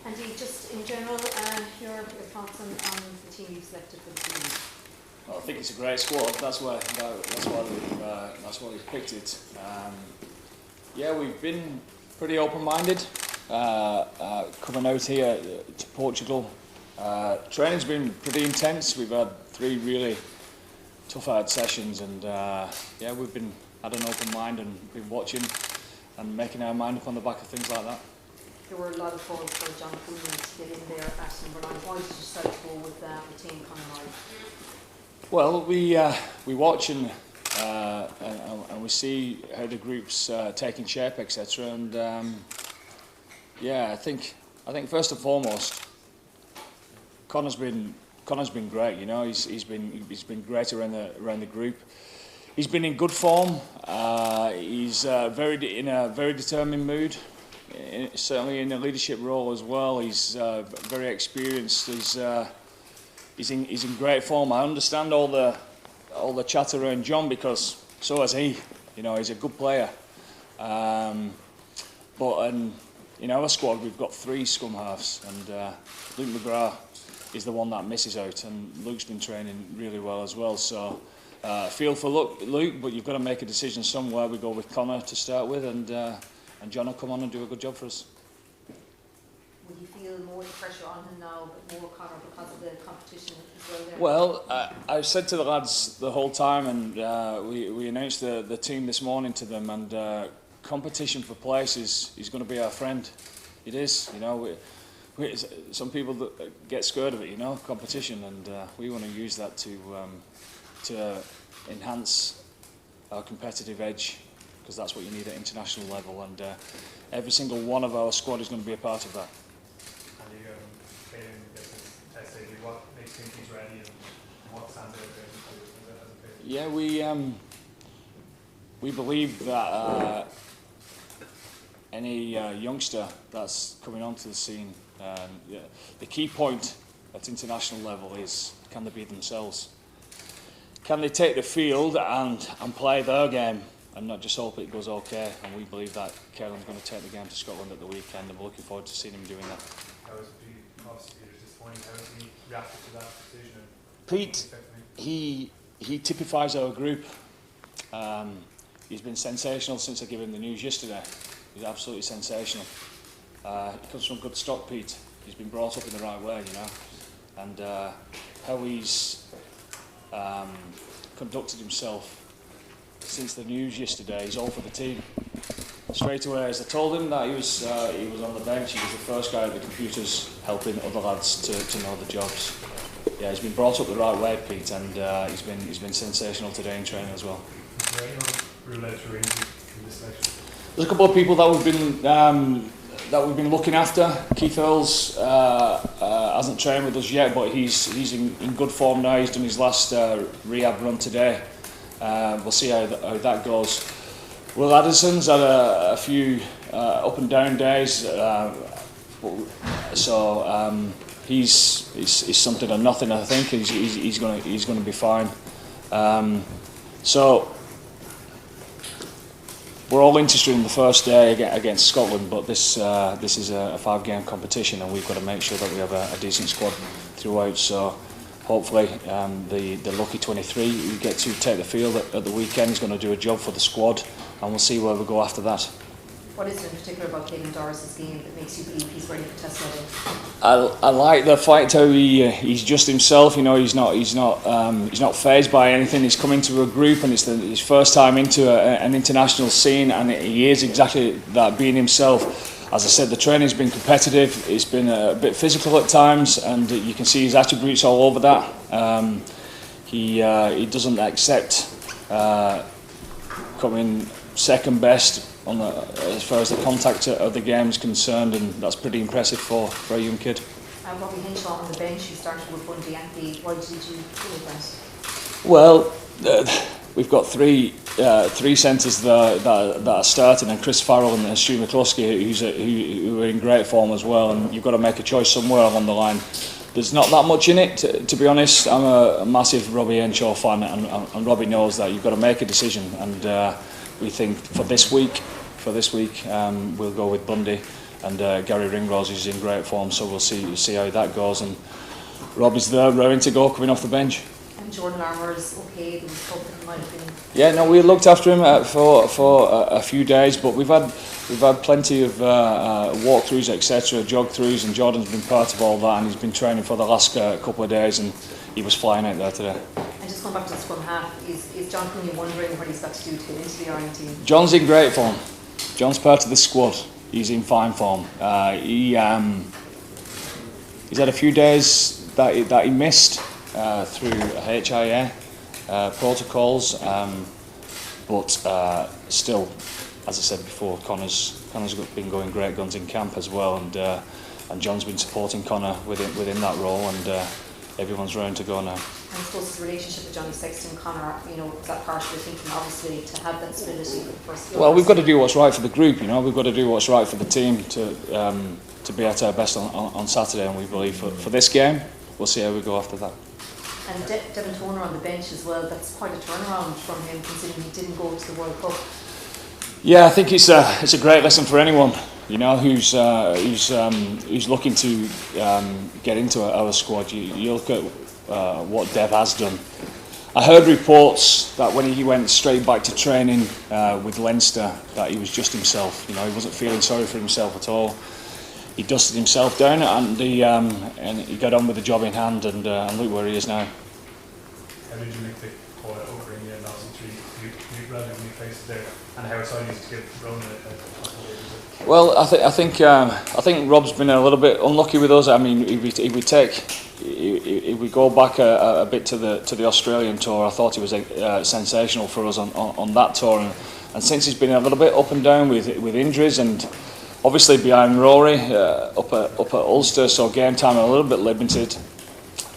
Andy, just in general, your thoughts on the team you've selected for the season? Well, I think it's a great squad. That's why we've picked it. Yeah, we've been pretty open-minded coming out here to Portugal. Training's been pretty intense. We've had 3 really tough hard sessions, and yeah, we've been had an open mind and been watching and making our mind up on the back of things like that. There were a lot of calls for John Coolman to get in there at number 9. Why did you decide to go with retain Conor? Well, we watch and we see how the group's taking shape, etc. And yeah, I think first and foremost, Conor's been great. You know, he's been great around the group. He's been in good form. He's in a very determined mood. Certainly in a leadership role as well. He's very experienced. He's in great form. I understand all the chatter around John, because so has he. You know, he's a good player. But in our squad we've got 3 scrum halves, and Luke McGrath is the one that misses out, and Luke's been training really well as well. So feel for Luke, but you've got to make a decision somewhere. We go with Conor to start with, and John will come on and do a good job for us. Will you feel more pressure on him now, but more Conor because of the competition as well there? Well, I've said to the lads the whole time, and we announced the team this morning to them, and competition for place is going to be our friend. It is, you know. Some people that get scared of it, you know, competition, and we want to use that to enhance our competitive edge, because that's what you need at international level, and every single one of our squad is going to be a part of that. And you failing this test, what makes you think he's ready, and what stands out there as a player? Yeah, we believe that any youngster that's coming onto the scene, yeah, the key point at international level is, can they be themselves? Can they take the field and play their game and not just hope it goes okay? And we believe that Caelan's going to take the game to Scotland at the weekend, and we're looking forward to seeing him doing that. How was obviously disappointing? How has he reacted to that decision? Pete, he typifies our group. He's been sensational since I gave him the news yesterday. He's absolutely sensational. He comes from good stock, Pete. He's been brought up in the right way, you know, and how he's conducted himself since the news yesterday. He's all for the team. Straight away, as I told him that he was on the bench, he was the first guy at the computers helping other lads to know the jobs. Yeah, he's been brought up the right way, Pete, and he's been sensational today in training as well. Is there any rule out for injury in this selection? There's a couple of people that we've been looking after. Keith Earls hasn't trained with us yet, but he's in good form now. He's done his last rehab run today. We'll see how that goes. Will Addison's had a few up and down days, so he's something or nothing. I think he's going to be fine. So we're all interested in the first day against Scotland, but this is a 5-game competition, and we've got to make sure that we have a decent squad throughout. So hopefully the lucky 23 who get to take the field at the weekend is going to do a job for the squad, and we'll see where we go after that. What is it in particular about Caelan Doris's game that makes you believe he's ready for test level? I like the fact how he's just himself. You know, he's not fazed by anything. He's come into a group, and it's his first time into an international scene, and he is exactly that, being himself. As I said, the training's been competitive. It's been a bit physical at times, and you can see his attributes all over that. He doesn't accept coming second best as far as the contact of the game is concerned, and that's pretty impressive for a young kid. Robbie Henshaw on the bench, you started with Bundy Yankee. Why did you go with that? Well, we've got three centres that are starting, and Chris Farrell and Stu McCluskey, who are in great form as well, and you've got to make a choice somewhere along the line. There's not that much in it, to be honest. I'm a massive Robbie Henshaw fan, and Robbie knows that you've got to make a decision, and we think for this week we'll go with Bundy, and Gary Ringrose is in great form, so we'll see how that goes. And Rob is there, raring to go, coming off the bench. And Jordan Larmour is okay. There was hope that he might have been. Yeah, no, we looked after him for a few days, but we've had plenty of walkthroughs, etc., jog throughs, and Jordan's been part of all that, and he's been training for the last couple of days, and he was flying out there today. And just going back to the scrum half, is John Cooney wondering what he's got to do to get into the Ireland team? John's in great form. John's part of the squad. He's in fine form. He's had a few days that he missed through HIA protocols, but still, as I said before, Connor's been going great guns in camp as well, and John's been supporting Connor within that role, and everyone's round to go now. And I suppose his relationship with Johnny Sexton and Connor, was that part of your thinking, obviously, to have that stability for the first few Well, we've got to do what's right for the group, we've got to do what's right for the team to be at our best on Saturday, and we believe for this game, we'll see how we go after that. And Devin Toner on the bench as well, that's quite a turnaround from him, considering he didn't go to the World Cup. Yeah, I think it's a great lesson for anyone, who's looking to get into our squad. You look at what Dev has done. I heard reports that when he went straight back to training with Leinster, that he was just himself. He wasn't feeling sorry for himself at all. He dusted himself down, and he got on with the job in hand, and look where he is now. How did you make the call out over in the last three relatively new faces there, and how exciting is it to give Ronan a couple of days? Well, I think Rob's been a little bit unlucky with us. I mean, if we go back a bit to the Australian tour, I thought he was sensational for us on that tour, and since he's been a little bit up and down with injuries, and obviously behind Rory up at Ulster, so game time a little bit limited.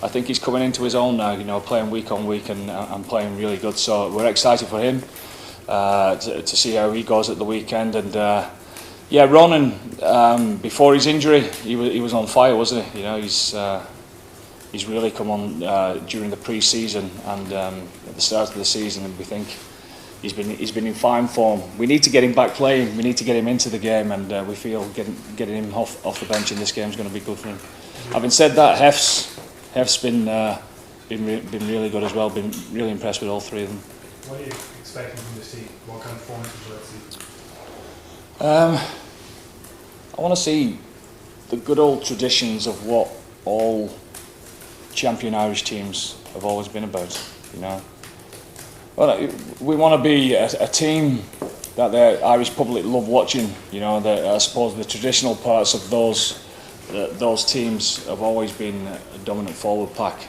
I think he's coming into his own now, playing week on week and playing really good. So we're excited for him to see how he goes at the weekend. And Ronan, before his injury, he was on fire, wasn't he? He's really come on during the pre-season and at the start of the season, and we think he's been in fine form. We need to get him back playing. We need to get him into the game, and we feel getting him off the bench in this game is going to be good for him. Having said that, Hef's been really good as well. Been really impressed with all three of them. What are you expecting from this team? What kind of performance would you like to see? I want to see the good old traditions of what all champion Irish teams have always been about. Well, we want to be a team that the Irish public love watching. I suppose the traditional parts of those teams have always been a dominant forward pack,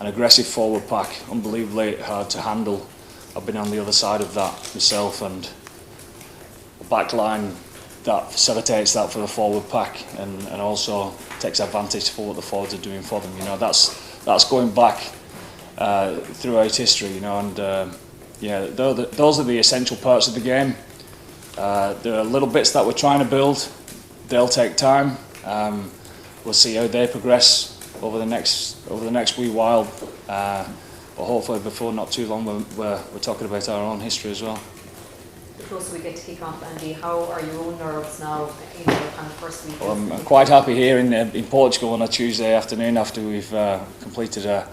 an aggressive forward pack, unbelievably hard to handle. I've been on the other side of that myself, and a back line that facilitates that for the forward pack and also takes advantage for what the forwards are doing for them. That's going back throughout history, and those are the essential parts of the game. There are little bits that we're trying to build. They'll take time. We'll see how they progress over the next wee while, but hopefully before not too long we're talking about our own history as well. The closer we get to kick off, Andy, how are your own nerves now in the kind of first week? Well, I'm quite happy here in Portugal on a Tuesday afternoon after we've completed a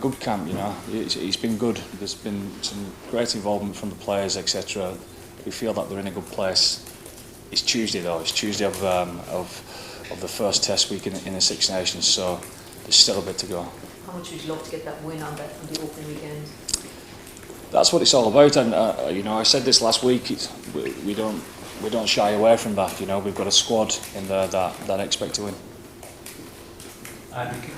good camp. It's been good. There's been some great involvement from the players, etc. We feel that they're in a good place. It's Tuesday though. It's Tuesday of the first test week in the Six Nations, so there's still a bit to go. How much would you love to get that win on the opening weekend? That's what it's all about, and I said this last week. We don't shy away from that. We've got a squad in there that expect to win. Andy, can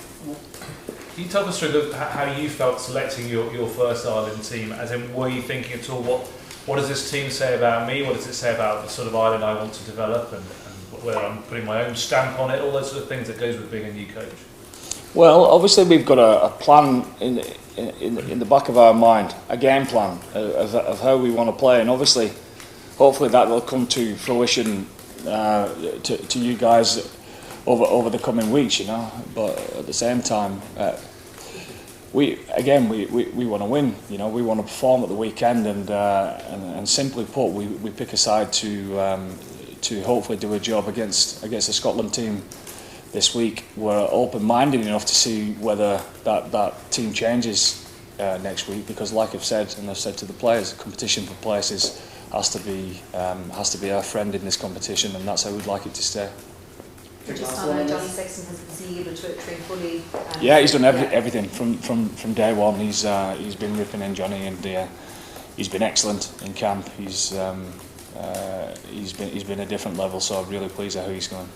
you talk us through how you felt selecting your first Ireland team? As in, were you thinking at all what does this team say about me? What does it say about the sort of Ireland I want to develop, and whether I'm putting my own stamp on it? All those sort of things that goes with being a new coach. Well, obviously we've got a plan in the back of our mind, a game plan of how we want to play, and obviously, hopefully that will come to fruition to you guys over the coming weeks, But at the same time, we want to win. You know, we want to perform at the weekend, and simply put, we pick a side to hopefully do a job against the Scotland team this week. We're open-minded enough to see whether that team changes next week, because, like I've said, and I've said to the players, the competition for places has to be our friend in this competition, and that's how we'd like it to stay. Just on Johnny Sexton, was he able to train fully? Yeah, he's done everything from day one. He's been ripping in, Johnny, and he's been excellent in camp. He's been a different level, so I'm really pleased at how he's going.